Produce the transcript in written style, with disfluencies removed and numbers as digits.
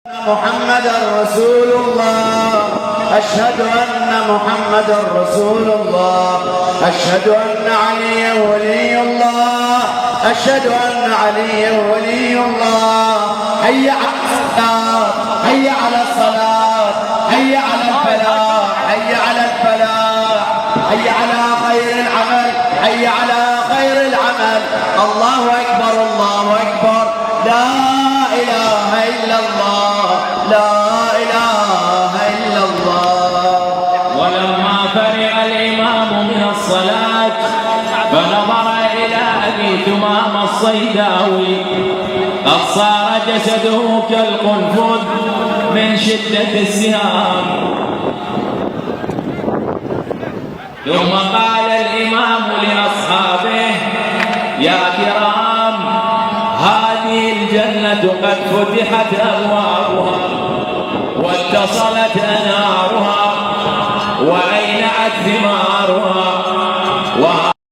محمد رسول الله أشهد أن محمد رسول الله أشهد أن عليا ولي الله أشهد أن عليا ولي الله حي على الصلاة حي على الصلاة حي على الفلاح حي على الفلاح حي على خير العمل حي على خير العمل الله أكبر الله أكبر لا إله إلا الله لا إله إلا الله. ولما فرغ الإمام من الصلاة فنظر إلى أبي ثمام الصيداوي قد صار جسده كالقنفذ من شدة السهام. ثم قال الإمام لأصحابه يا كرام هذه الجنة قد فتحت أبوابها واتصلت أنارها وأينعت ثمارها